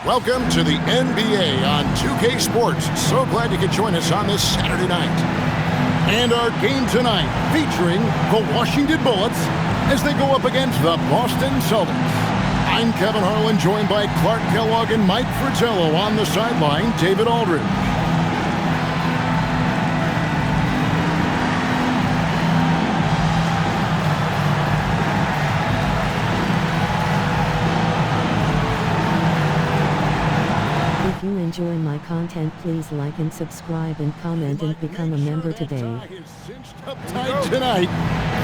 Welcome to the NBA on 2K Sports. So glad you could join us on this Saturday night. And our game tonight featuring the Washington Bullets as they go up against the Boston Celtics. I'm Kevin Harlan, joined by Clark Kellogg and Mike Fratello on the sideline, David Aldridge. If you enjoy my content, please like and subscribe and comment and become a member today. Tonight,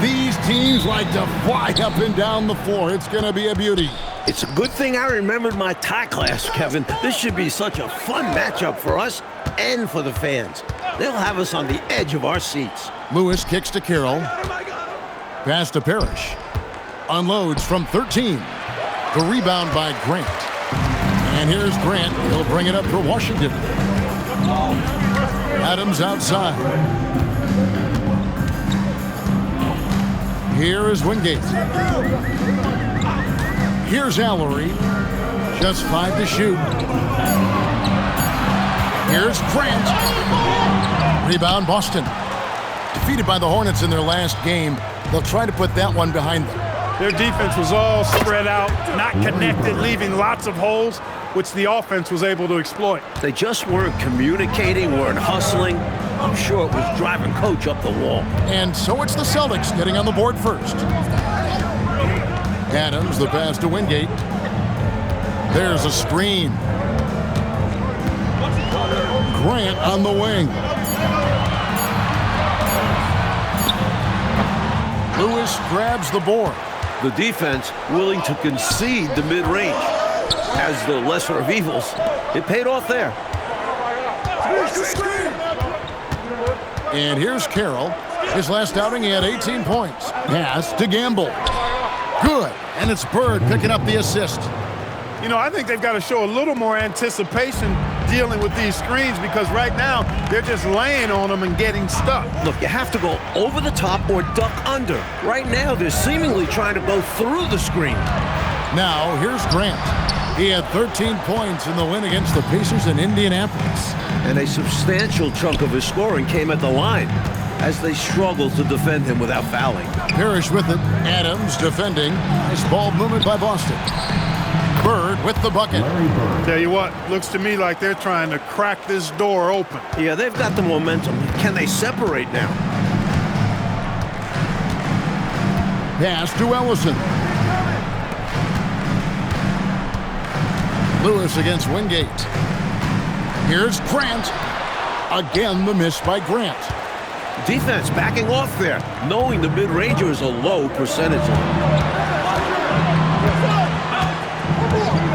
these teams like to fly up and down the floor. It's going to be a beauty. It's a good thing I remembered my Thai class, Kevin. This should be such a fun matchup for us and for the fans. They'll have us on the edge of our seats. Lewis kicks to Carroll. Pass to Parrish. Unloads from 13. The rebound by Grant. And here's Grant. He'll bring it up for Washington. Adams outside. Here is Wingate. Here's Allery. Just 5 to shoot. Here's Grant. Rebound Boston. Defeated by the Hornets in their last game. They'll try to put that one behind them. Their defense was all spread out, not connected, leaving lots of holes, which the offense was able to exploit. They just weren't communicating, weren't hustling. I'm sure it was driving coach up the wall. And so it's the Celtics getting on the board first. Adams, the pass to Wingate. There's a screen. Grant on the wing. Lewis grabs the board. The defense willing to concede the mid-range. As the lesser of evils, it paid off there. And here's Carroll. His last outing, he had 18 points. Pass to Gamble. Good. And it's Bird picking up the assist. You know, I think they've got to show a little more anticipation dealing with these screens because right now they're just laying on them and getting stuck. Look, you have to go over the top or duck under. Right now, they're seemingly trying to go through the screen. Now, here's Grant. He had 13 points in the win against the Pacers in Indianapolis. And a substantial chunk of his scoring came at the line as they struggled to defend him without fouling. Parrish with it. Adams defending. Nice ball movement by Boston. Bird with the bucket. Tell you what, looks to me like they're trying to crack this door open. Yeah, they've got the momentum. Can they separate now? Pass to Ellison. Lewis against Wingate. Here's Grant. Again, the miss by Grant. Defense backing off there, knowing the mid-ranger is a low percentage line.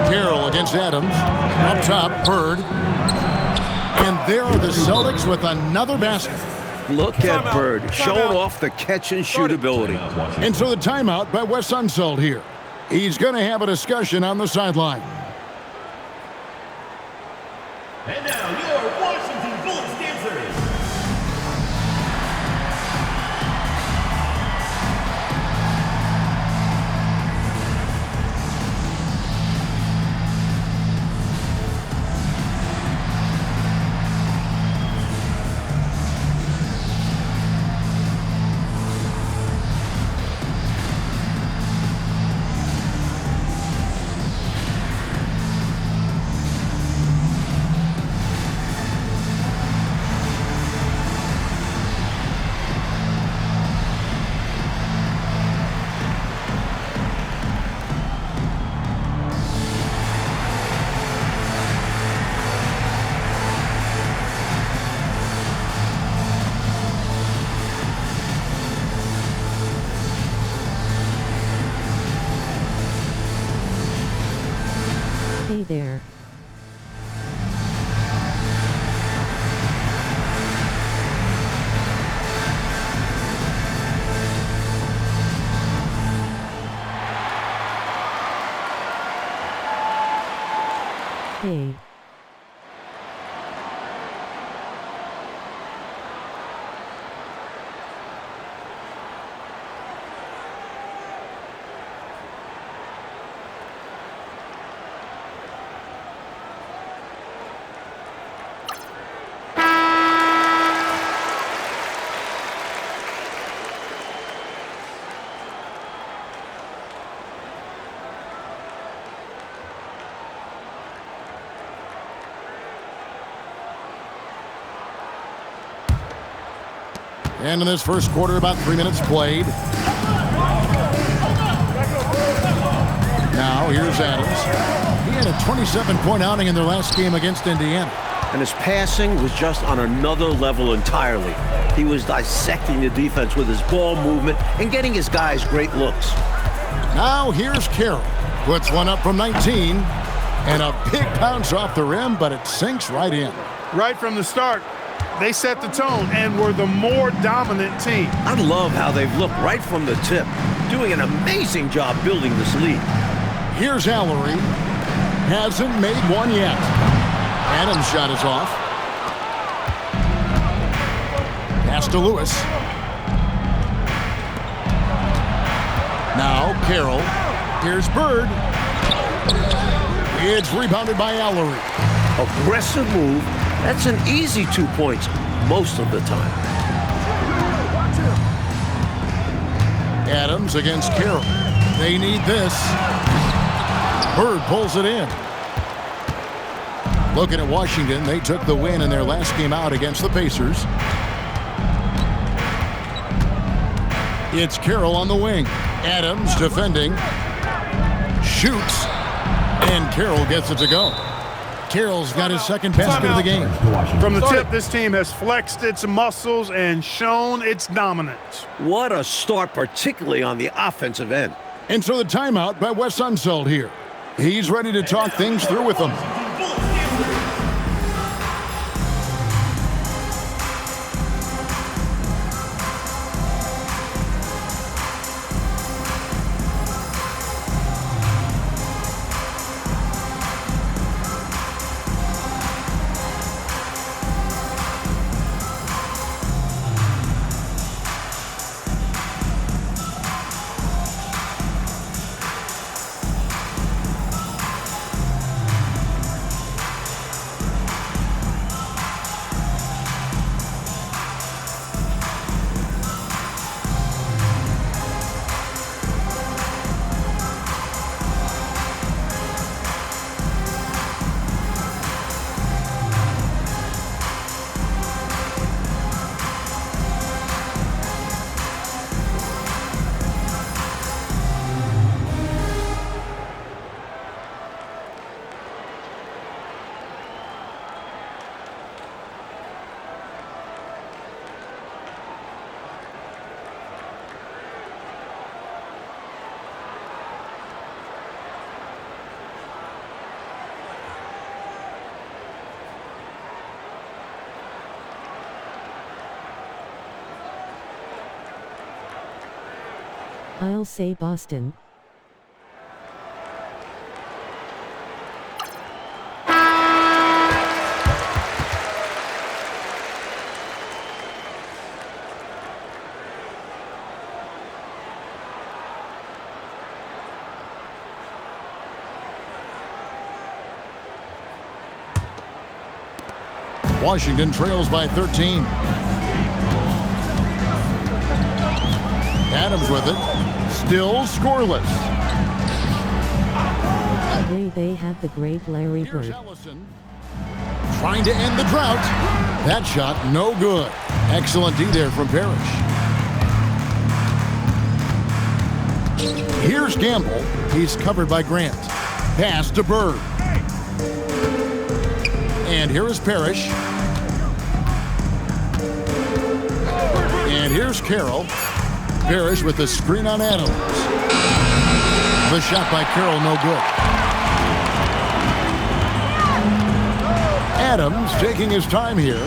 Carroll against Adams. Up top, Bird. And there are the Celtics with another basket. Look at Bird, showing off the catch-and-shoot ability. And so the timeout by Wes Unseld here. He's going to have a discussion on the sideline. And now your Washington Bullets dancers. Hey there. Hey. And in this first quarter, about 3 minutes played. Now, here's Adams. He had a 27-point outing in their last game against Indiana. And his passing was just on another level entirely. He was dissecting the defense with his ball movement and getting his guys great looks. Now, here's Carroll. Puts one up from 19. And a big bounce off the rim, but it sinks right in. Right from the start, they set the tone and were the more dominant team. I love how they've looked right from the tip, doing an amazing job building this lead. Here's Allery. Hasn't made one yet. Adams' shot is off. Pass to Lewis. Now Carroll. Here's Bird. It's rebounded by Allery. Aggressive move. That's an easy 2 points most of the time. Adams against Carroll. They need this. Bird pulls it in. Looking at Washington, they took the win in their last game out against the Pacers. It's Carroll on the wing. Adams defending. Shoots. And Carroll gets it to go. Carroll's got his second basket of the game. From the tip, this team has flexed its muscles and shown its dominance. What a start, particularly on the offensive end. And so the timeout by Wes Unseld here. He's ready to talk things through with them. I'll say Boston. Washington trails by 13. Adams with it. Still scoreless. They had the great Larry Here's Bird. Ellison trying to end the drought. That shot no good. Excellent D there from Parrish. Here's Gamble. He's covered by Grant. Pass to Bird. And here is Parrish. And here's Carroll. Parrish with the screen on Adams. The shot by Carroll no good. Adams taking his time here.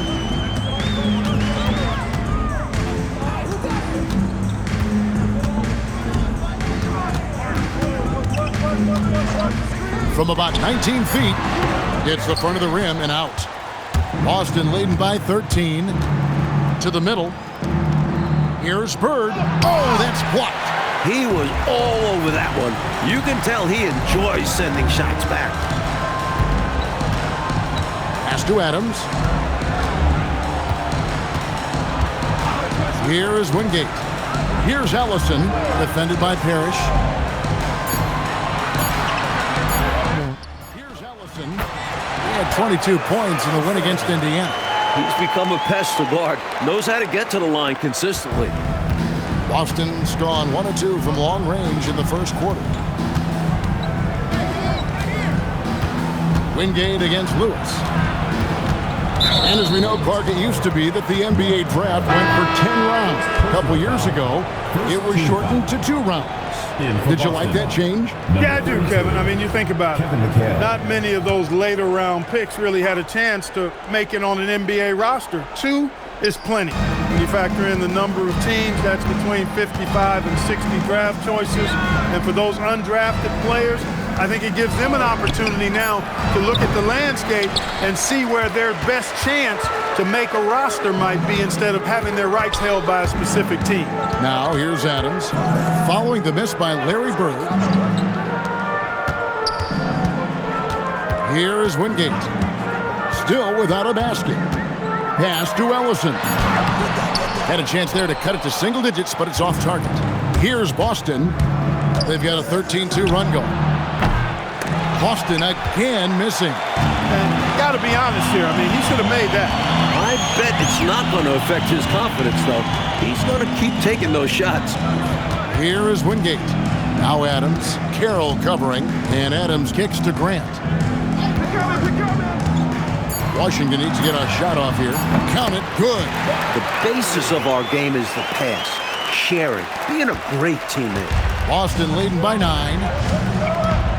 From about 19 feet, gets the front of the rim and out. Boston leading by 13. To the middle. Here's Bird. Oh, that's blocked. He was all over that one. You can tell he enjoys sending shots back. Pass to Adams. Here is Wingate. Here's Ellison, defended by Parrish. No. Here's Ellison. He had 22 points in the win against Indiana. He's become a pest to guard. Knows how to get to the line consistently. Boston's drawn 1 of 2 from long range in the first quarter. Wingate against Lewis. And as we know, Clark, it used to be that the NBA draft went for 10 rounds. A couple years ago, it was shortened to 2 rounds. Did you like that change? Yeah, I do, Kevin. I mean, you think about it. Not many of those later round picks really had a chance to make it on an NBA roster. 2 is plenty. When you factor in the number of teams, that's between 55 and 60 draft choices. And for those undrafted players, I think it gives them an opportunity now to look at the landscape and see where their best chance to make a roster might be instead of having their rights held by a specific team. Now here's Adams, following the miss by Larry Bird. Here is Wingate, still without a basket. Pass to Ellison. Had a chance there to cut it to single digits, but it's off target. Here's Boston. They've got a 13-2 run going. Boston again missing. And got to be honest here. I mean, he should have made that. I bet it's not going to affect his confidence, though. He's going to keep taking those shots. Here is Wingate. Now Adams. Carroll covering, and Adams kicks to Grant. Washington needs to get a shot off here. Count it. Good. The basis of our game is the pass, sharing, being a great teammate. Boston leading by 9.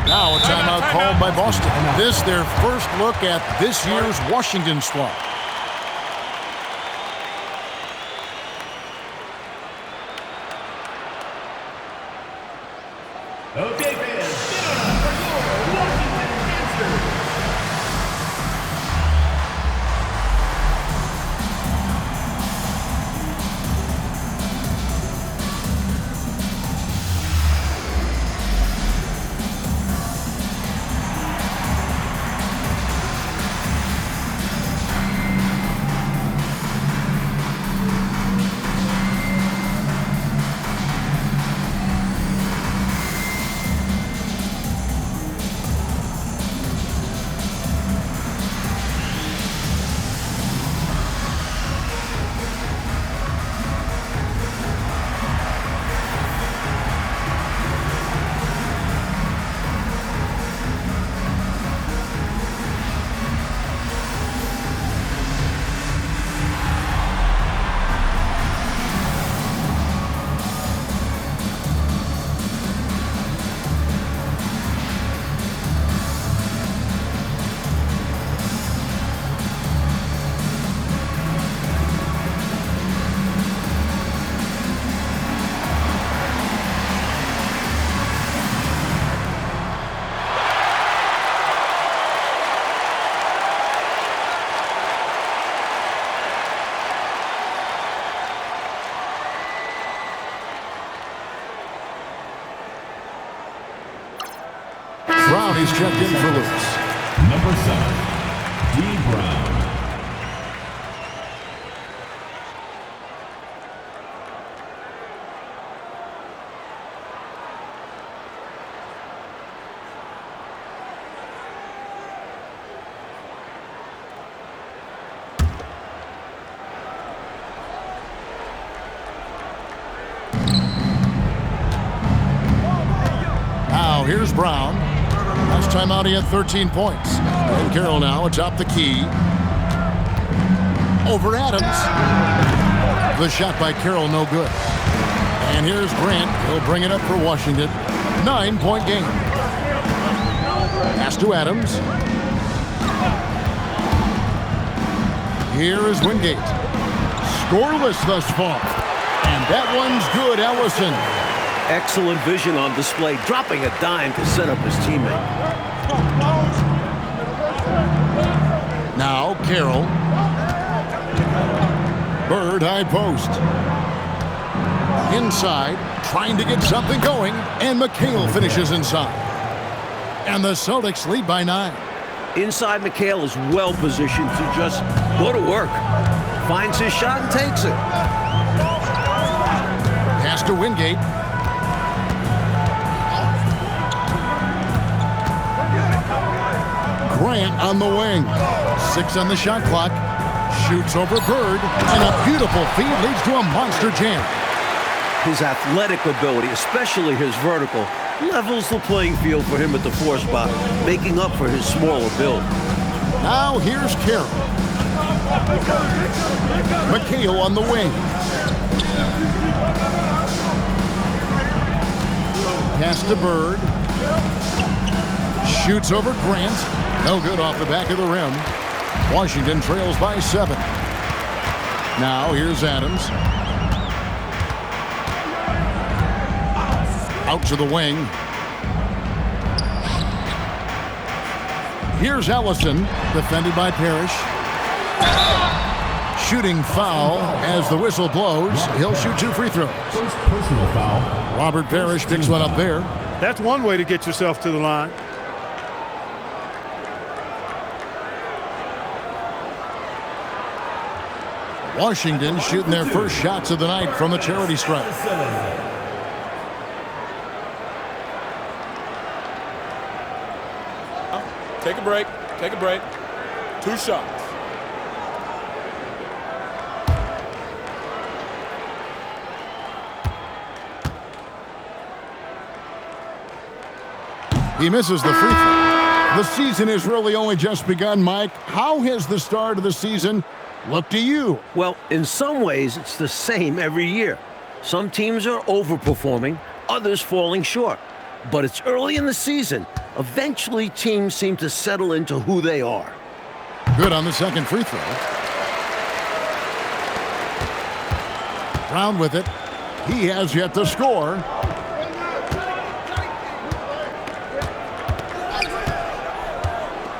Now a timeout called by Boston. This their first look at this year's Washington squad. Okay, fans, get on up for your Washington answers. Brown is checked in for Lewis. Number 7, D. Brown. Now here's Brown. Last time out, he had 13 points. And Carroll now atop the key. Over Adams. The shot by Carroll, no good. And here's Grant. He'll bring it up for Washington. 9-point game. Pass to Adams. Here is Wingate. Scoreless thus far. And that one's good, Ellison. Excellent vision on display, dropping a dime to set up his teammate. Now Carroll. Bird high post. Inside, trying to get something going, and McHale finishes inside. And the Celtics lead by 9. Inside, McHale is well positioned to just go to work. Finds his shot and takes it. Pass to Wingate. Grant on the wing. 6 on the shot clock. Shoots over Bird, and a beautiful feed leads to a monster jam. His athletic ability, especially his vertical, levels the playing field for him at the 4 spot, making up for his smaller build. Now here's Carroll. McHale on the wing. Pass to Bird. Shoots over Grant. No good off the back of the rim. Washington trails by 7. Now here's Adams. Out to the wing. Here's Ellison, defended by Parrish. Shooting foul as the whistle blows. He'll shoot 2 free throws. First personal foul. Robert Parrish picks one up there. That's one way to get yourself to the line. Washington shooting their first shots of the night from the charity stripe. Take a break. Take a break. 2 shots. He misses the free throw. The season has really only just begun, Mike. How has the start of the season looked to you? Well, in some ways, it's the same every year. Some teams are overperforming, others falling short. But it's early in the season. Eventually, teams seem to settle into who they are. Good on the second free throw. Brown with it. He has yet to score.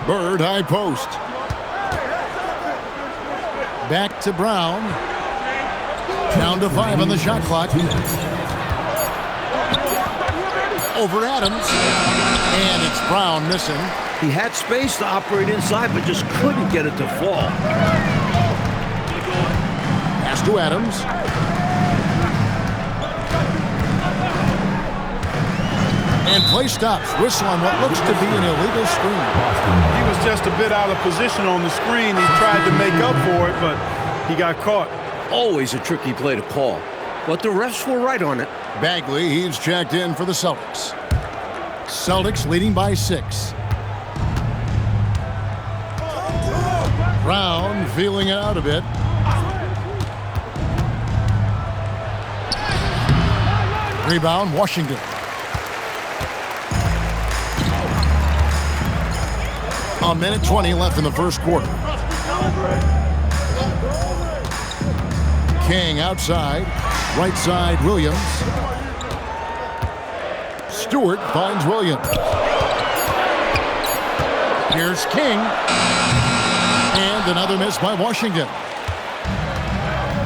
Bird, high post. Back to Brown. Down to 5 on the shot clock. Over Adams. And it's Brown missing. He had space to operate inside, but just couldn't get it to fall. Pass to Adams. And play stops. Whistle on what looks to be an illegal screen. He was just a bit out of position on the screen. He tried to make up for it, but he got caught. Always a tricky play to call, but the refs were right on it. Bagley, he's checked in for the Celtics. Celtics leading by 6. Brown feeling it out a bit. Rebound, Washington. A minute 20 left in the first quarter. King outside. Right side, Williams. Stewart finds Williams. Here's King. And another miss by Washington.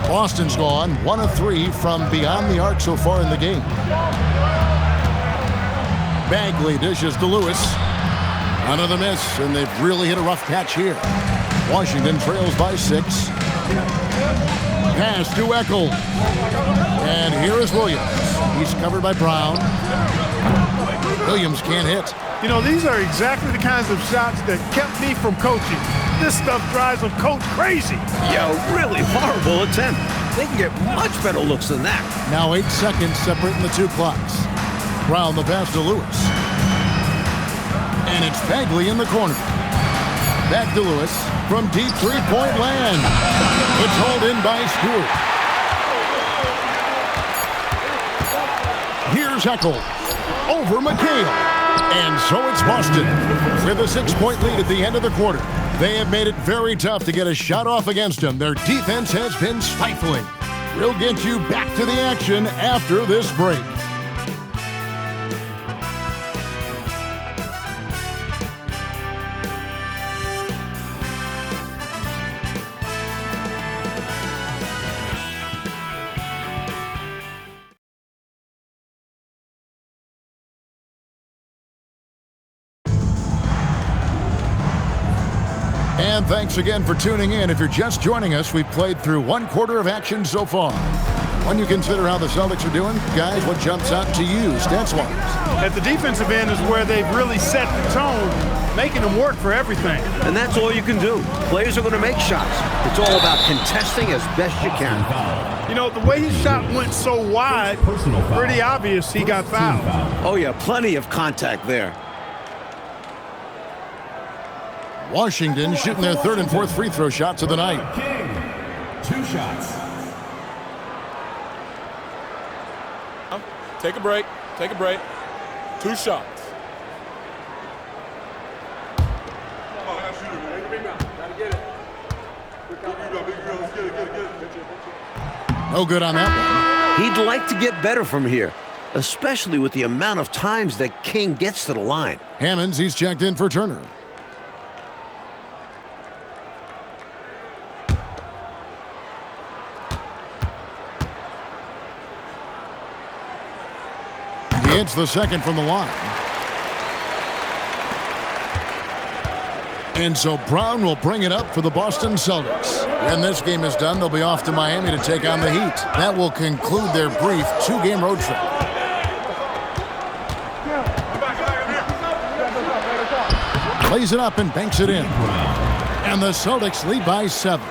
Boston's gone 1 of 3 from beyond the arc so far in the game. Bagley dishes to Lewis. Another miss, and they've really hit a rough patch here. Washington trails by 6. Pass to Eckel. And here is Williams. He's covered by Brown. Williams can't hit. You know, these are exactly the kinds of shots that kept me from coaching. This stuff drives a coach crazy. Yeah, really horrible attempt. They can get much better looks than that. Now 8 seconds separating the 2 clocks. Brown the pass to Lewis. And it's Bagley in the corner. Back to Lewis from deep 3-point land. It's hauled in by Stewart. Here's Eckel over McHale. And so it's Boston with a 6-point lead at the end of the quarter. They have made it very tough to get a shot off against them. Their defense has been stifling. We'll get you back to the action after this break. And thanks again for tuning in. If you're just joining us, we've played through 1 quarter of action so far. When you consider how the Celtics are doing, guys, what jumps out to you stats-wise? At the defensive end is where they've really set the tone, making them work for everything. And that's all you can do. Players are going to make shots. It's all about contesting as best you can. You know, the way his shot went so wide, pretty obvious he got fouled. Oh, yeah, plenty of contact there. Washington shooting their third and fourth free throw shots of the night. King, 2 shots. Take a break. Take a break. 2 shots. No good on that one. He'd like to get better from here, especially with the amount of times that King gets to the line. Hammonds, he's checked in for Turner. He hits the second from the line. And so Brown will bring it up for the Boston Celtics. When this game is done, they'll be off to Miami to take on the Heat. That will conclude their brief 2-game road trip. Plays it up and banks it in. And the Celtics lead by 7.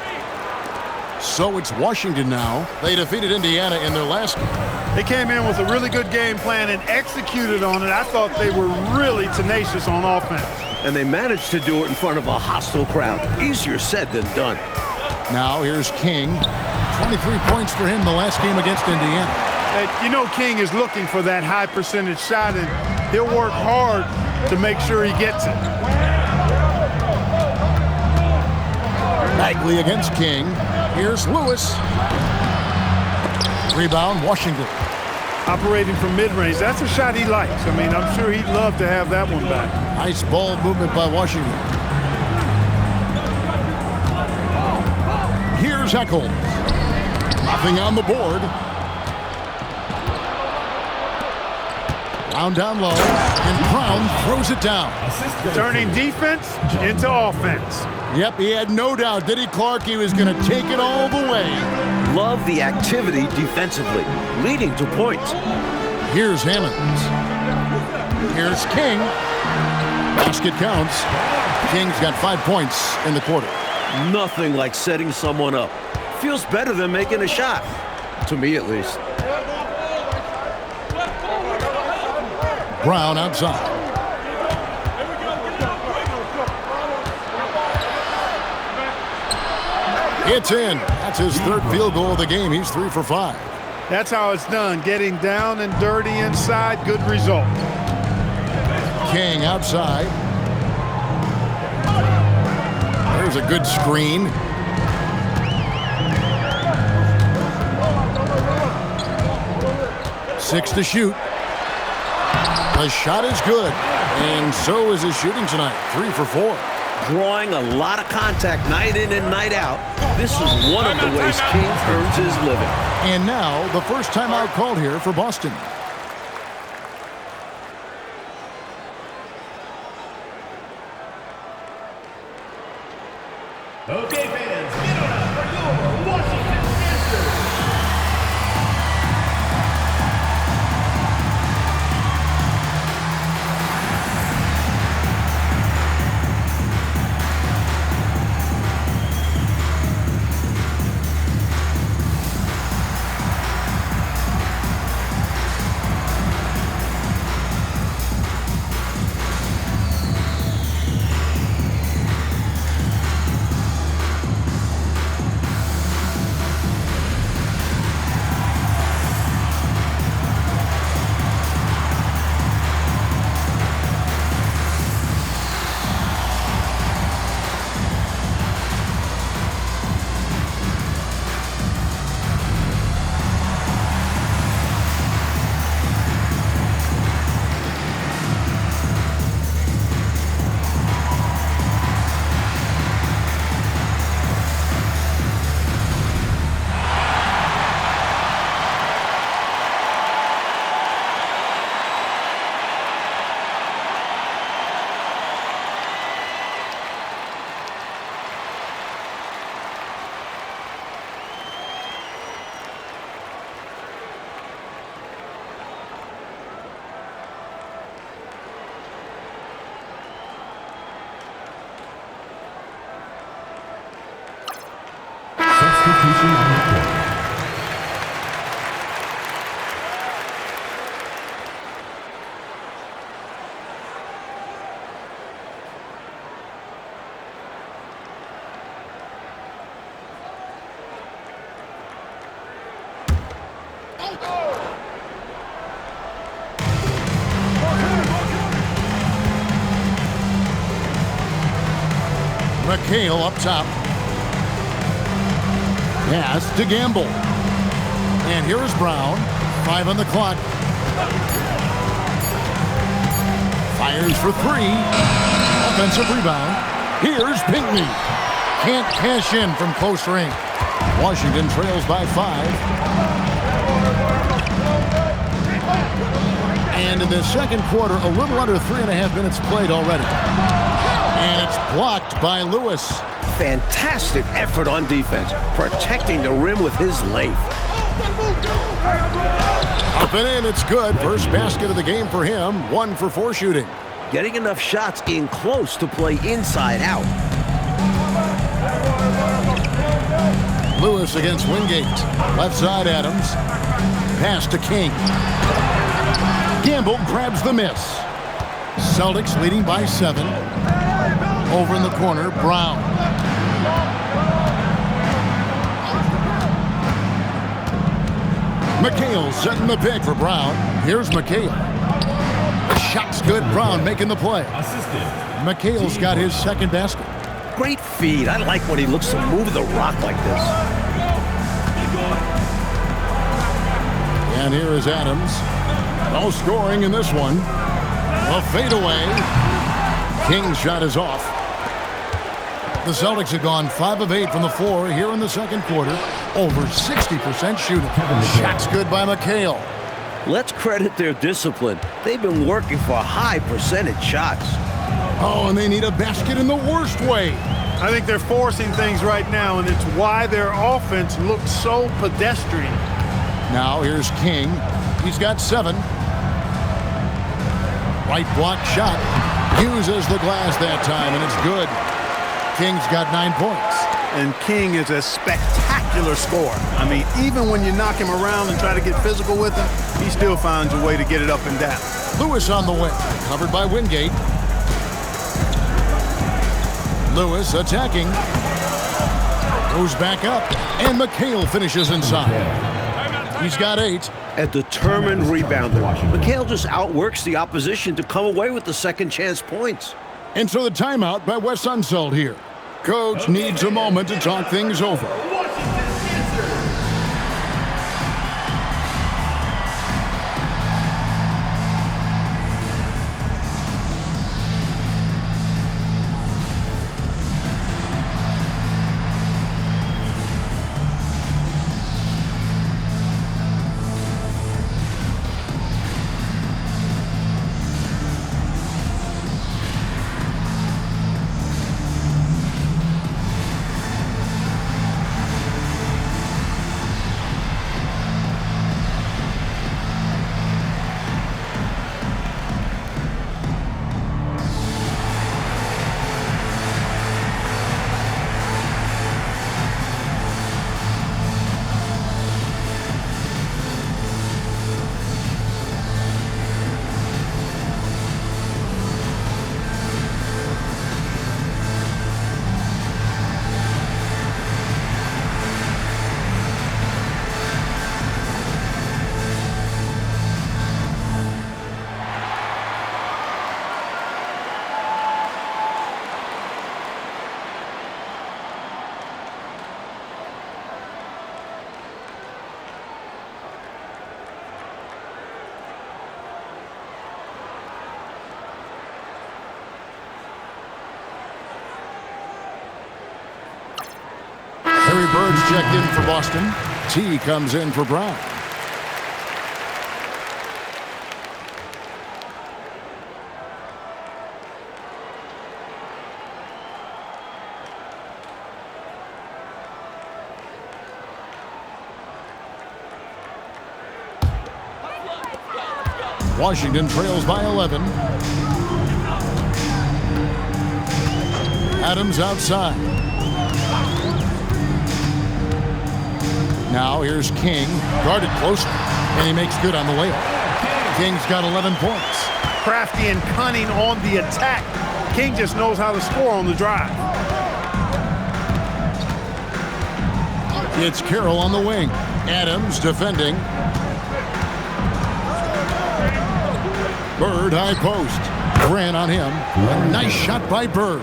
So it's Washington now. They defeated Indiana in their last game. They came in with a really good game plan and executed on it. I thought they were really tenacious on offense. And they managed to do it in front of a hostile crowd. Easier said than done. Now here's King. 23 points for him the last game against Indiana. You know King is looking for that high percentage shot, and he'll work hard to make sure he gets it. Bagley against King. Here's Lewis. Rebound, Washington. Operating from mid-range, that's a shot he likes. I mean, I'm sure he'd love to have that one back. Nice ball movement by Washington. Here's Eccles. Nothing on the board. Down low, and Brown throws it down. Turning defense into offense. Yep, he had no doubt, did he, Clark? He was going to take it all the way. Love the activity defensively, leading to points. Here's Hammonds. Here's King. Basket counts. King's got 5 points in the quarter. Nothing like setting someone up. Feels better than making a shot. To me, at least. Brown outside. It's in. That's his third field goal of the game. He's 3 for 5. That's how it's done. Getting down and dirty inside. Good result. King outside. There's a good screen. Six to shoot. The shot is good, and so is his shooting tonight. 3 for 4. Drawing a lot of contact night in and night out. This is one of the ways King earns his living. And now, the first timeout called here for Boston. Okay, fans, get on up for your Washington Masters. Substitution on the court. McHale up top. Pass to Gamble. And here is Brown. 5 on the clock. Fires for 3. Offensive rebound. Here's Pinckney. Can't cash in from close range. Washington trails by 5. And in the second quarter, a little under 3.5 minutes played already. And it's blocked by Lewis. Fantastic effort on defense, protecting the rim with his length. Up and in, it's good. First basket of the game for him. 1 for 4 shooting. Getting enough shots in close to play inside out. Lewis against Wingate. Left side Adams. Pass to King. Gamble grabs the miss. Celtics leading by 7. Over in the corner, Brown. McHale setting the pick for Brown. Here's McHale. The shot's good. Brown making the play. McHale's got his second basket. Great feed. I like when he looks to move the rock like this. And here is Adams. No scoring in this one. A fadeaway. King's shot is off. The Celtics have gone 5 of 8 from the floor here in the second quarter. Over 60% shooting. Shot's good by McHale. Let's credit their discipline. They've been working for high percentage shots. Oh, and they need a basket in the worst way. I think they're forcing things right now, and it's why their offense looks so pedestrian. Now here's King. He's got 7. Right block shot. Uses the glass that time, and it's good. King's got 9 points. And King is a spectacular scorer. I mean, even when you knock him around and try to get physical with him, he still finds a way to get it up and down. Lewis on the wing, covered by Wingate. Lewis attacking. Goes back up, and McHale finishes inside. He's got 8. A determined rebounder. McHale just outworks the opposition to come away with the second chance points. And so the timeout by Wes Unseld here. Coach needs a moment to talk things over. Harry Bird's checked in for Boston. T comes in for Brown. Washington trails by 11. Adams outside. Now here's King, guarded close, and he makes good on the layup. King's got 11 points. Crafty and cunning on the attack. King just knows how to score on the drive. It's Carroll on the wing. Adams defending. Bird high post. Grant on him. A nice shot by Bird.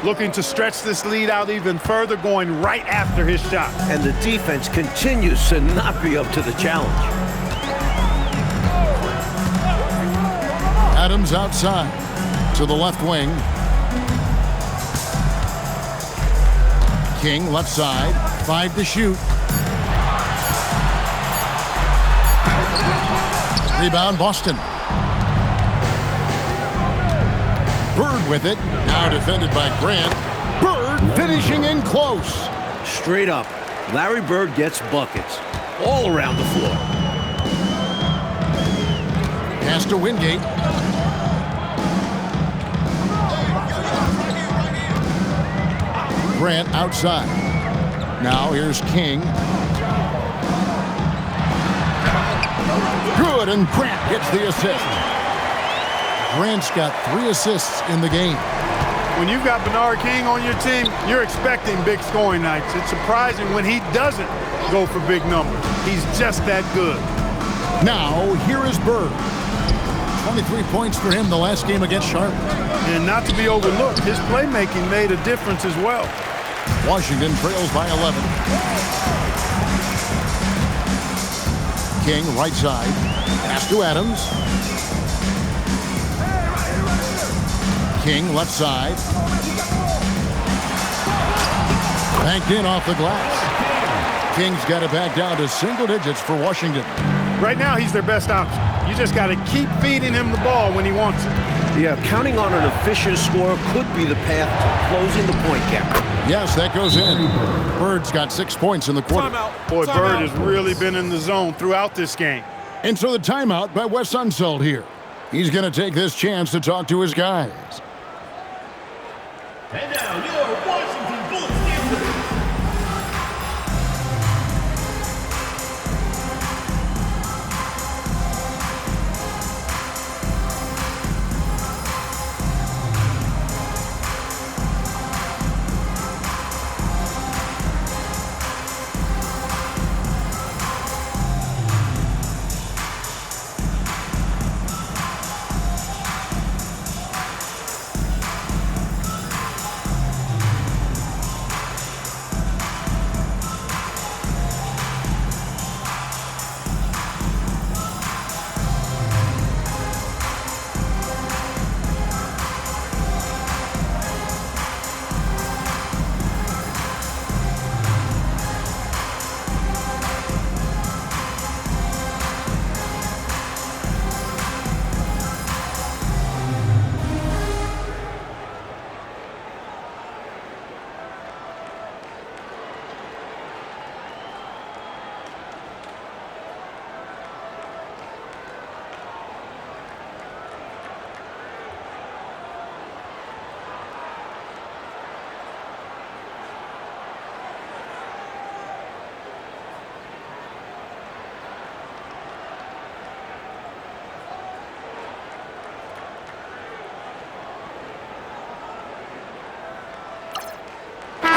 Looking to stretch this lead out even further, going right after his shot. And the defense continues to not be up to the challenge. Adams outside to the left wing. King left side. 5 to shoot. Rebound Boston. Bird with it. Now defended by Grant. Bird finishing in close. Straight up, Larry Bird gets buckets all around the floor. Pass to Wingate. Grant outside. Now here's King. Good, and Grant gets the assist. Grant's got 3 assists in the game. When you've got Bernard King on your team, you're expecting big scoring nights. It's surprising when he doesn't go for big numbers. He's just that good. Now, here is Bird. 23 points for him the last game against Charlotte. And not to be overlooked, his playmaking made a difference as well. Washington trails by 11. King right side. Pass to Adams. King left side. Banked in off the glass. King's got it back down to single digits for Washington. Right now, he's their best option. You just got to keep feeding him the ball when he wants it. Yeah, counting on an efficient scorer could be the path to closing the point gap. Yes, that goes in. Bird's got 6 points in the quarter. Boy, Bird has really been in the zone throughout this game. And so the timeout by Wes Unseld here. He's going to take this chance to talk to his guys. And now your Washington Bullets answer.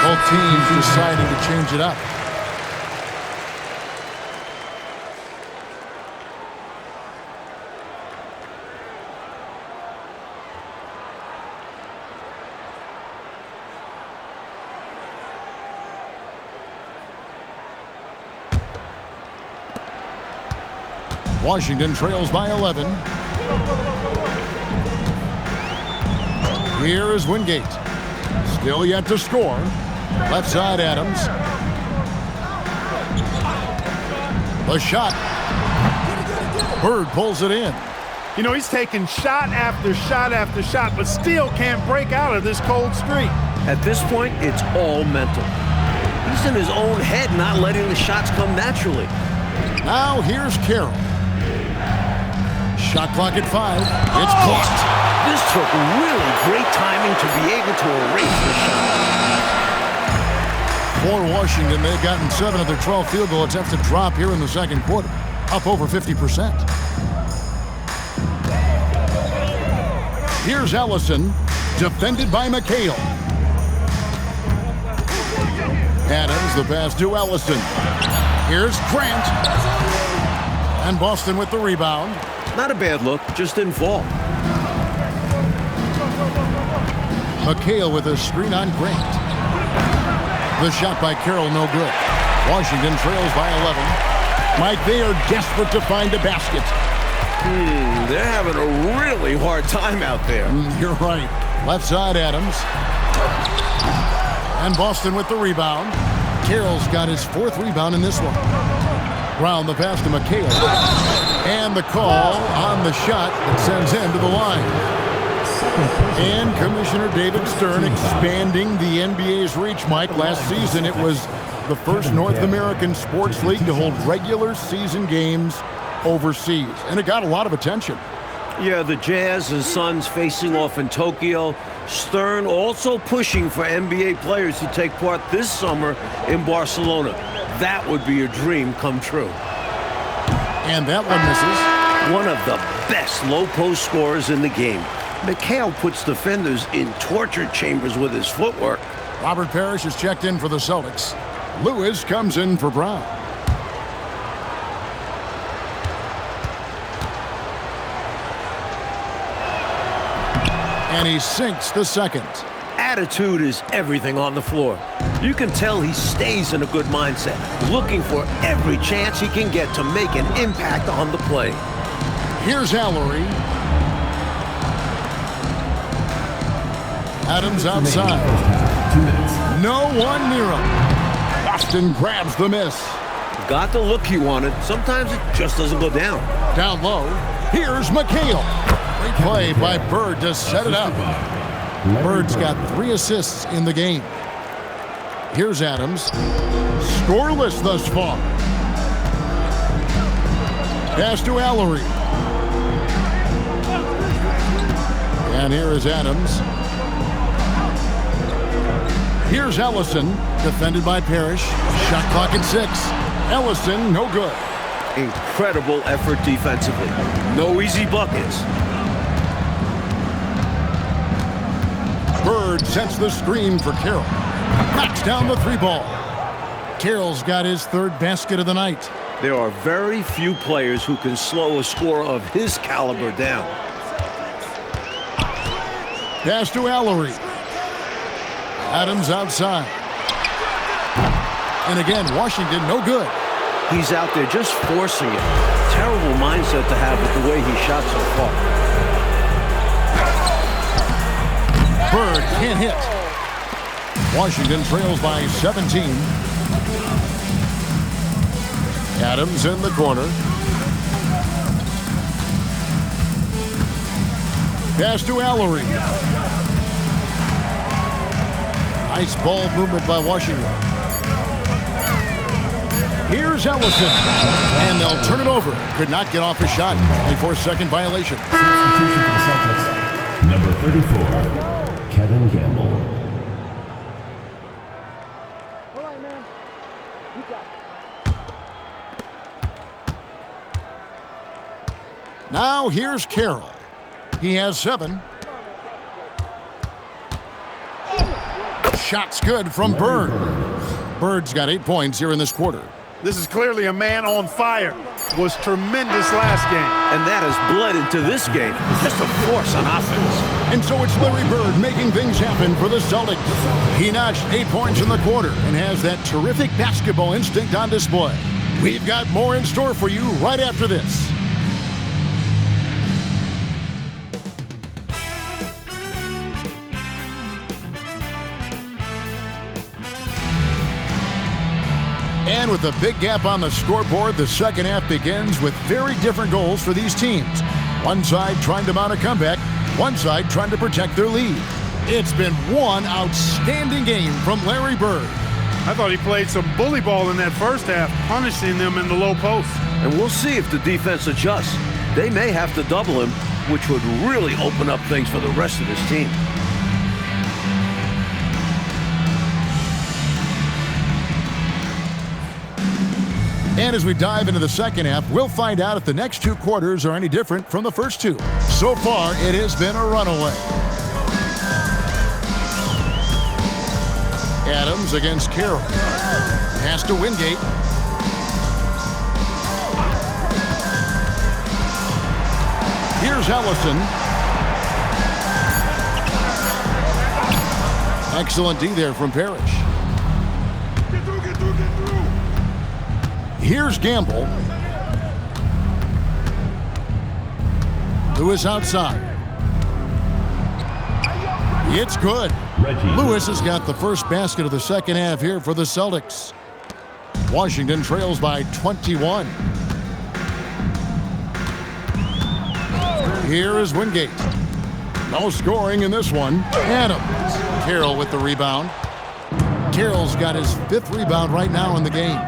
Both teams deciding to change it up. Washington trails by 11. Here is Wingate. Still yet to score. Left side, Adams. The shot. Bird pulls it in. You know, he's taking shot after shot after shot, but still can't break out of this cold streak. At this point, it's all mental. He's in his own head, not letting the shots come naturally. Now here's Carroll. Shot clock at 5. It's blocked. This took really great timing to be able to erase the shot. For Washington, they've gotten 7 of their 12 field goal attempts to drop here in the second quarter, up over 50%. Here's Ellison, defended by McHale. Adams, the pass to Ellison. Here's Grant. And Boston with the rebound. Not a bad look, just didn't fall. McHale with a screen on Grant. The shot by Carroll, no good. Washington trails by 11. Mike, they are desperate to find a basket. They're having a really hard time out there. You're right. Left side, Adams. And Boston with the rebound. Carroll's got his 4th rebound in this one. Brown the pass to McHale. And the call on the shot that sends him to the line. And Commissioner David Stern expanding the NBA's reach, Mike. Last season, it was the first North American sports league to hold regular season games overseas. And it got a lot of attention. Yeah, the Jazz and Suns facing off in Tokyo. Stern also pushing for NBA players to take part this summer in Barcelona. That would be a dream come true. And that one misses. One of the best low-post scorers in the game. McHale puts defenders in torture chambers with his footwork. Robert Parrish is checked in for the Celtics. Lewis comes in for Brown. And he sinks the second. Attitude is everything on the floor. You can tell he stays in a good mindset, looking for every chance he can get to make an impact on the play. Here's Allery. Adams outside. No one near him. Boston grabs the miss. Got the look he wanted. Sometimes it just doesn't go down. Down low. Here's McHale. Great play by Bird to set it up. Bird's got 3 assists in the game. Here's Adams. Scoreless thus far. Pass to Allery. And here is Adams. Here's Ellison, defended by Parrish. Shot clock at 6. Ellison, no good. Incredible effort defensively. No easy buckets. Bird sets the screen for Carroll. Knocks down the 3-ball. Carroll's got his 3rd basket of the night. There are very few players who can slow a scorer of his caliber down. Pass to Allery. Adams outside. And again, Washington, no good. He's out there just forcing it. Terrible mindset to have with the way he shot so far. Bird can't hit. Washington trails by 17. Adams in the corner. Pass to Allery. Nice ball movement by Washington. Here's Ellison. And they'll turn it over. Could not get off a shot. 24-second violation. Substitution for the Celtics. Number 34, Kevin Gamble. Now here's Carroll. He has 7. Shot's good from Bird. Bird's got 8 points here in this quarter. This is clearly a man on fire. Was tremendous last game. And that has bled into this game. Just a force on offense. And so it's Larry Bird making things happen for the Celtics. He notched 8 points in the quarter and has that terrific basketball instinct on display. We've got more in store for you right after this. And with a big gap on the scoreboard, the second half begins with very different goals for these teams. One side trying to mount a comeback, one side trying to protect their lead. It's been one outstanding game from Larry Bird. I thought he played some bully ball in that first half, punishing them in the low post. And we'll see if the defense adjusts. They may have to double him, which would really open up things for the rest of his team. And as we dive into the second half, we'll find out if the next two quarters are any different from the first two. So far, it has been a runaway. Adams against Carroll. Pass to Wingate. Here's Ellison. Excellent D there from Parrish. Get through, get through, get through. Here's Gamble. Lewis outside. It's good. Lewis has got the first basket of the second half here for the Celtics. Washington trails by 21. Here is Wingate. No scoring in this one. Adams. Carroll with the rebound. Carroll's got his 5th rebound right now in the game.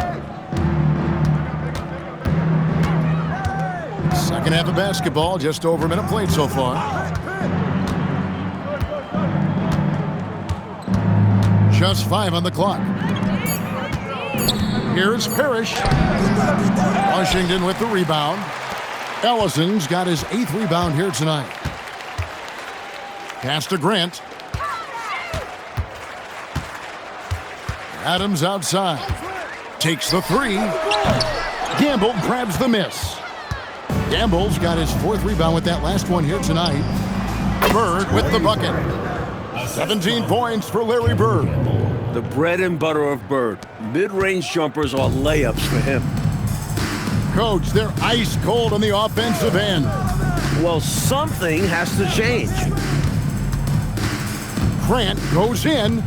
Second half of basketball, just over a minute played so far. Just 5 on the clock. Here's Parrish. Washington with the rebound. Ellison's got his 8th rebound here tonight. Pass to Grant. Adams outside. Takes the 3. Gamble grabs the miss. Gamble's got his 4th rebound with that last one here tonight. Bird with the bucket. 17 points for Larry Bird. The bread and butter of Bird. Mid-range jumpers are layups for him. Coach, they're ice cold on the offensive end. Well, something has to change. Grant goes in.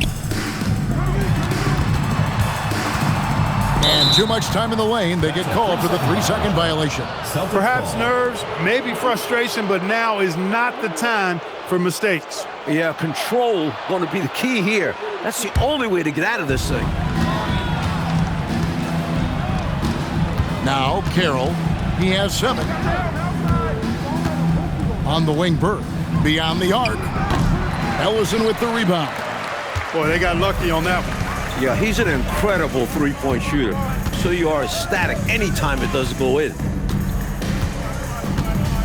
And too much time in the lane. They get called for the 3-second violation. Perhaps nerves, maybe frustration, but now is not the time for mistakes. Yeah, control going to be the key here. That's the only way to get out of this thing. Now Carroll, he has 7. On the wing, Bird. Beyond the arc. Ellison with the rebound. Boy, they got lucky on that one. Yeah, he's an incredible three-point shooter. So you are ecstatic anytime it doesn't go in.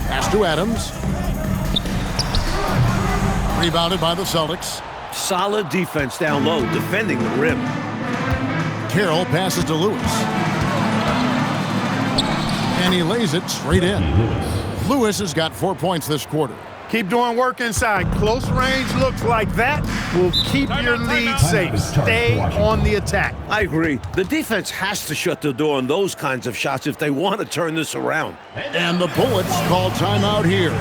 Pass to Adams. Rebounded by the Celtics. Solid defense down low, defending the rim. Carroll passes to Lewis. And he lays it straight in. Lewis has got 4 points this quarter. Keep doing work inside. Close range looks like that will keep your lead safe. Stay on the attack. I agree. The defense has to shut the door on those kinds of shots if they want to turn this around. And the Bullets call timeout here.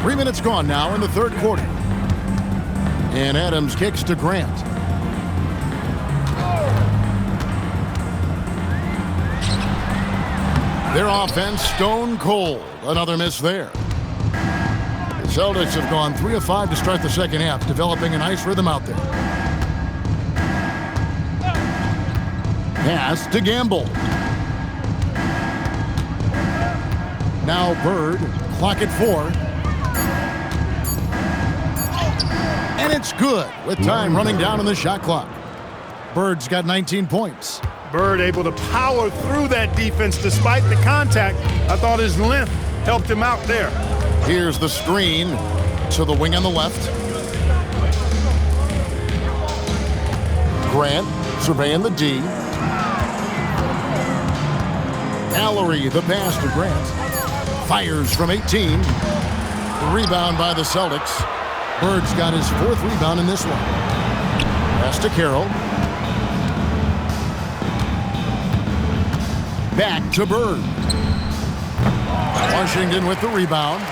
3 minutes gone now in the third quarter. And Adams kicks to Grant. Their offense stone cold. Another miss there. The Celtics have gone 3 of 5 to start the second half, developing a nice rhythm out there. Pass to Gamble. Now Bird, clock at 4. And it's good with time running down on the shot clock. Bird's got 19 points. Bird able to power through that defense despite the contact. I thought his length helped him out there. Here's the screen to the wing on the left. Grant surveying the D. Mallory, the pass to Grant. Fires from 18. The rebound by the Celtics. Bird's got his 4th rebound in this one. Pass to Carroll. Back to Bird. Washington with the rebound.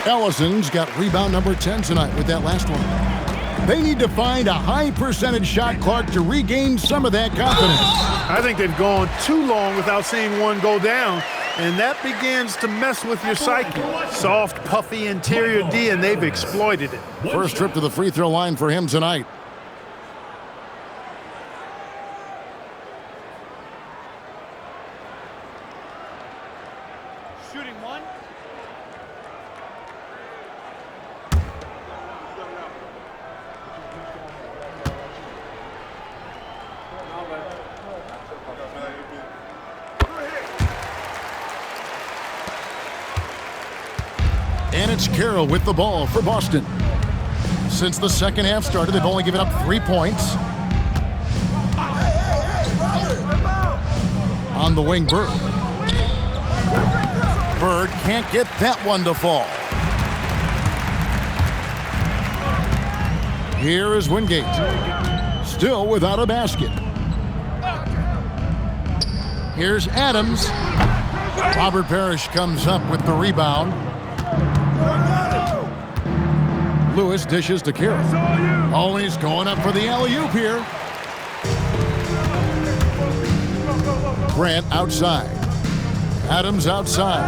Ellison's got rebound number 10 tonight with that last one. They need to find a high percentage shot clock to regain some of that confidence. I think they've gone too long without seeing one go down, and that begins to mess with your psyche. Soft, puffy interior D, and they've exploited it. First trip to the free throw line for him tonight. Shooting one. And it's Carroll with the ball for Boston. Since the second half started, they've only given up 3 points. On the wing, Bird. Bird can't get that one to fall. Here is Wingate. Still without a basket. Here's Adams. Robert Parrish comes up with the rebound. Lewis dishes to Carroll. Oh, he's going up for the alley-oop here. Grant outside. Adams outside.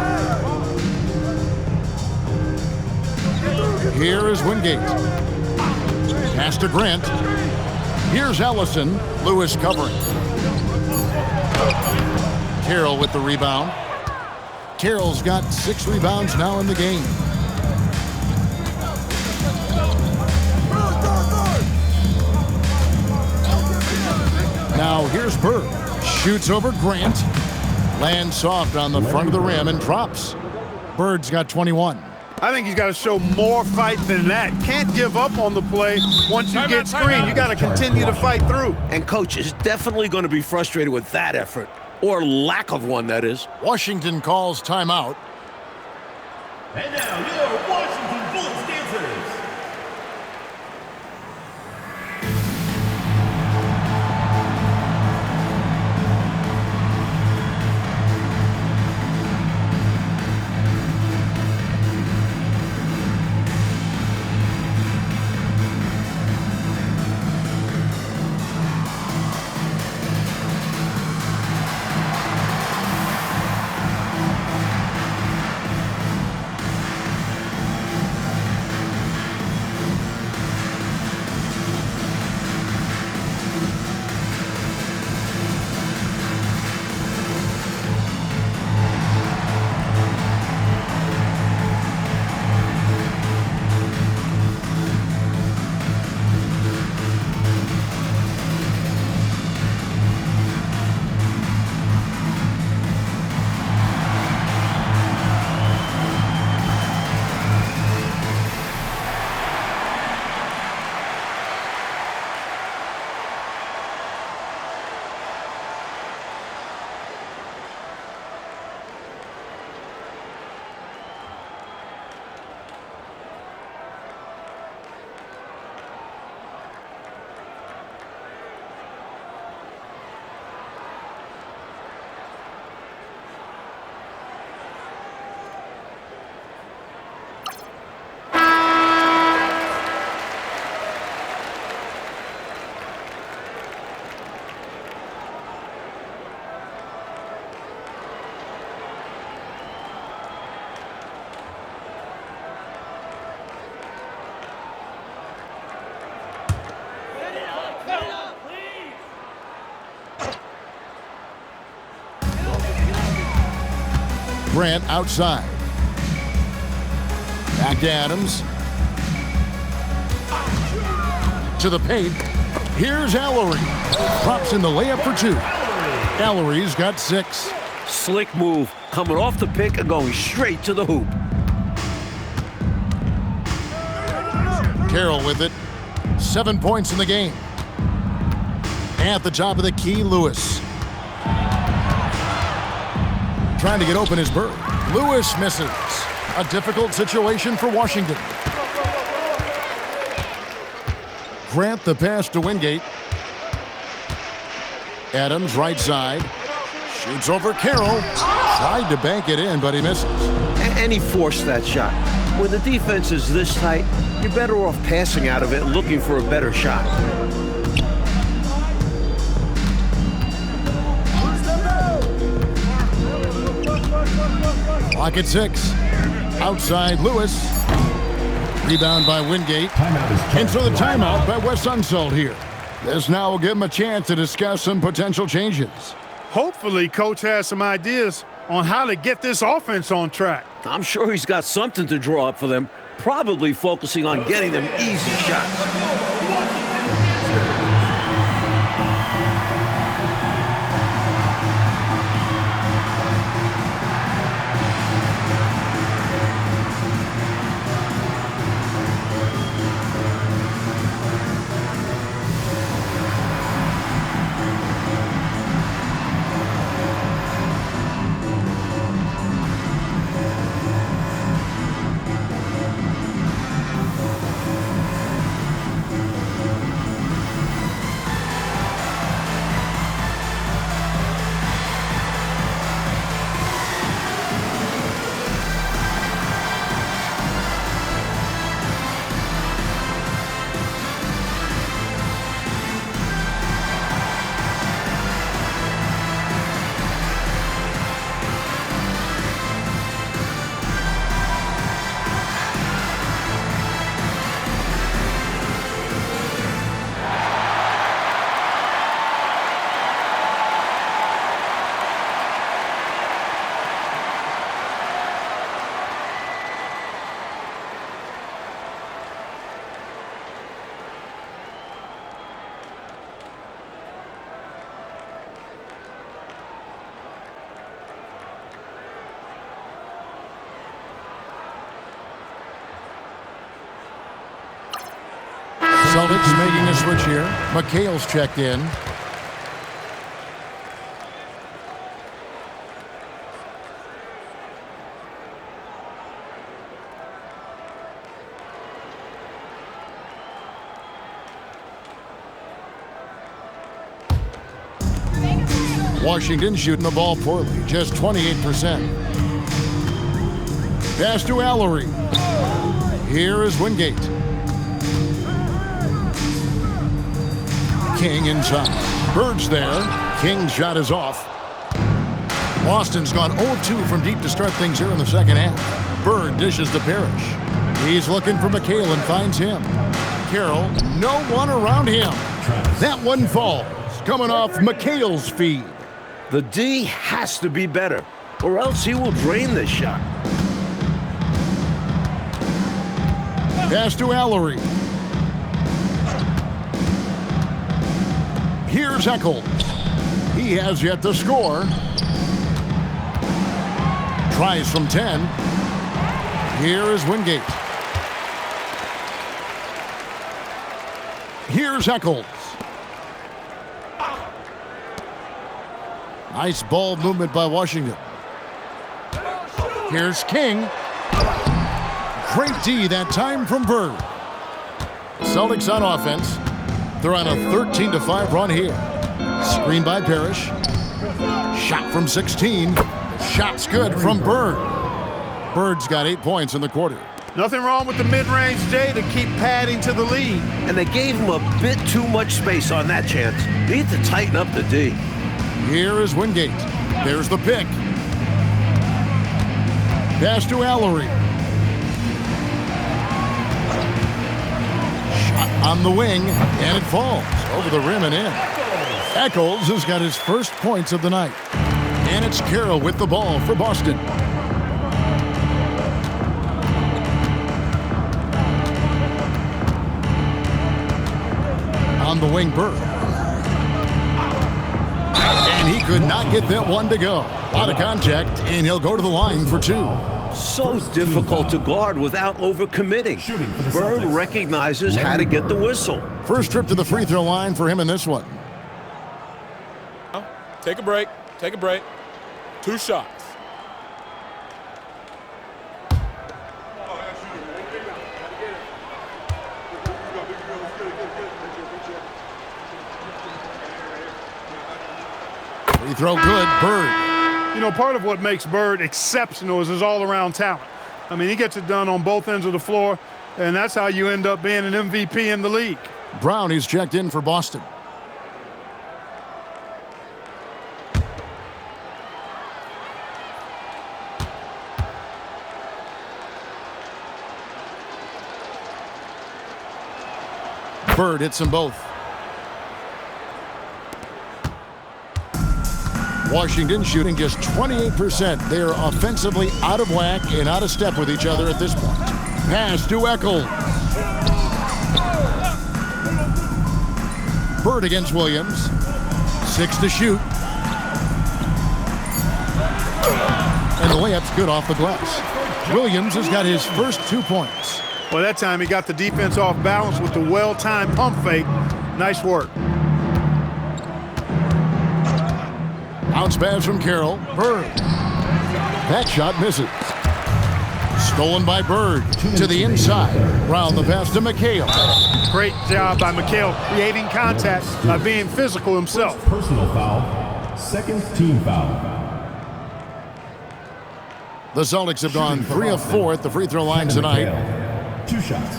Here is Wingate. Pass to Grant. Here's Ellison. Lewis covering. Carroll with the rebound. Carroll's got 6 rebounds now in the game. Now here's Bird. Shoots over Grant. Lands soft on the front of the rim and drops. Bird's got 21. I think he's got to show more fight than that. Can't give up on the play once you get screened. You got to continue to fight through. And coach is definitely going to be frustrated with that effort, or lack of one, that is. Washington calls timeout. And now your Washington Bullets dancers. Grant outside. Back to Adams. To the paint. Here's Alarie. Drops in the layup for 2. Alarie's got 6. Slick move, coming off the pick and going straight to the hoop. Carroll with it. 7 points in the game. At the top of the key, Lewis. Trying to get open is Bird. Lewis misses. A difficult situation for Washington. Grant the pass to Wingate. Adams right side. Shoots over Carroll. Tried to bank it in, but he misses. And he forced that shot. When the defense is this tight, you're better off passing out of it and looking for a better shot. Clock at 6. Outside Lewis. Rebound by Wingate. And so the timeout by Wes Unseld here. This now will give him a chance to discuss some potential changes. Hopefully, Coach has some ideas on how to get this offense on track. I'm sure he's got something to draw up for them, probably focusing on getting them easy shots. Celtics making a switch here. McHale's checked in. Washington shooting the ball poorly, just 28%. Pass to Alarie. Here is Wingate. King inside. Bird's there. King's shot is off. Boston's gone 0-2 from deep to start things here in the second half. Bird dishes to Parrish. He's looking for McHale and finds him. Carroll, no one around him. That one falls, coming off McHale's feed. The D has to be better, or else he will drain this shot. Pass to Alarie. Here's Eccles. He has yet to score. Tries from 10. Here is Wingate. Here's Eccles. Nice ball movement by Washington. Here's King. Great D that time from Bird. Celtics on offense. They're on a 13-5 run here. Screen by Parrish. Shot from 16. Shot's good from Bird. Bird's got 8 points in the quarter. Nothing wrong with the mid-range J to keep padding to the lead. And they gave him a bit too much space on that chance. Need to tighten up the D. Here is Wingate. There's the pick. Pass to Alarie. Shot on the wing, and it falls over the rim and in. Eccles has got his first points of the night. And it's Carroll with the ball for Boston. On the wing, Bird. And he could not get that one to go. Out of contact, and he'll go to the line for two. So difficult to guard without overcommitting. Bird recognizes how to get the whistle. First trip to the free throw line for him in this one. Take a break. Take a break. 2 shots. Free throw good, Bird. You know, part of what makes Bird exceptional is his all-around talent. I mean, he gets it done on both ends of the floor, and that's how you end up being an MVP in the league. Brown, he's checked in for Boston. Bird hits them both. Washington shooting just 28%. They are offensively out of whack and out of step with each other at this point. Pass to Eccles. Bird against Williams. 6 to shoot. And the layup's good off the glass. Williams has got his first 2 points. Well, that time he got the defense off balance with the well-timed pump fake. Nice work. Bounce pass from Carroll. Bird. That shot misses. Stolen by Bird to the inside. Round the pass to McHale. Great job by McHale creating contact by being physical himself. Personal foul. Second team foul. The Celtics have gone 3 of 4 at the free throw line tonight. 2 shots.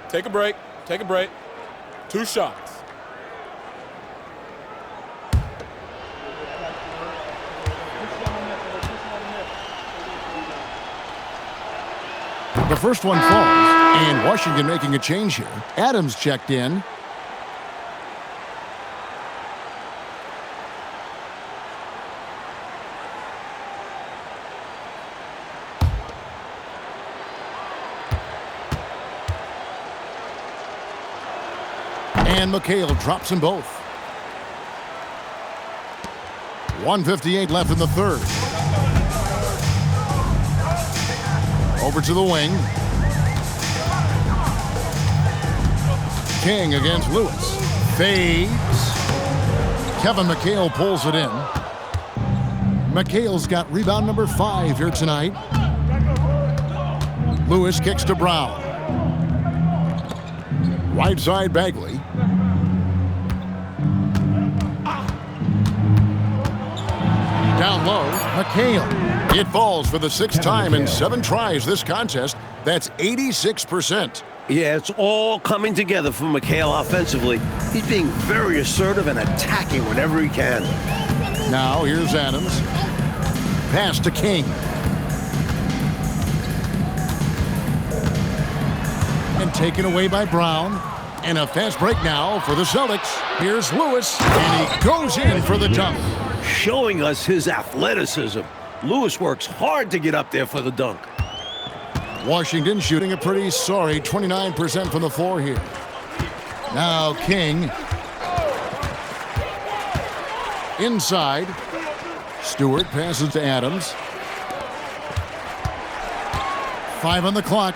Take a break. Take a break. 2 shots. The first one falls, and Washington making a change here. Adams checked in. And McHale drops them both. 1:58 left in the third. Over to the wing. King against Lewis. Fades. Kevin McHale pulls it in. McHale's got rebound number 5 here tonight. Lewis kicks to Brown. Right side, Bagley. Down low, McHale. It falls for the 6th time in 7 tries this contest. That's 86%. Yeah, it's all coming together for McHale offensively. He's being very assertive and attacking whenever he can. Now here's Adams. Pass to King. And taken away by Brown. And a fast break now for the Celtics. Here's Lewis, and he goes in for the dunk. Showing us his athleticism. Lewis works hard to get up there for the dunk. Washington shooting a pretty sorry 29% from the floor here. Now King. Inside. Stewart passes to Adams. 5 on the clock.